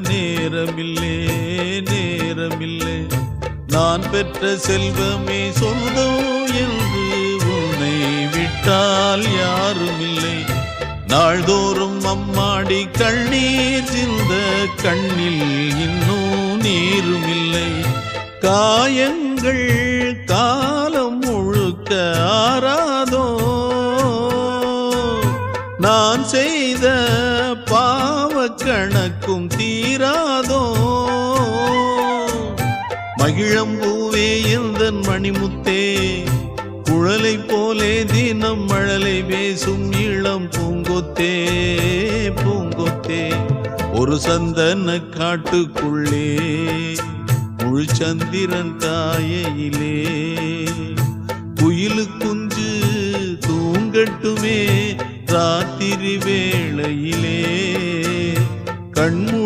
நேரமில்லே நேரமில்லை. நான் பெற்ற செல்வமே சொந்தம் என்று உன்னை விட்டால் யாருமில்லை. நாள்தோறும் அம்மாடி கண்ணீர் சிந்த கண்ணில் இன்னும் நீருமில்லை. காயங்கள் காலம் முழுக்க ஆறாதோ, நான் செய்த பாவ கணக்கும் தீராதோ. மகிழம்பூவே எந்தன் மணிமுத்தே, குழலை போலே தினம் மழலை பேசும் இளம் பூங்கொத்தே பூங்கொத்தே. ஒரு சந்தன காட்டுக்குள்ளே முழு சந்திரன் காயிலே, குயிலு குஞ்சு தூங்கட்டுமே ராத்திரி வேளையிலே. கண்மூடி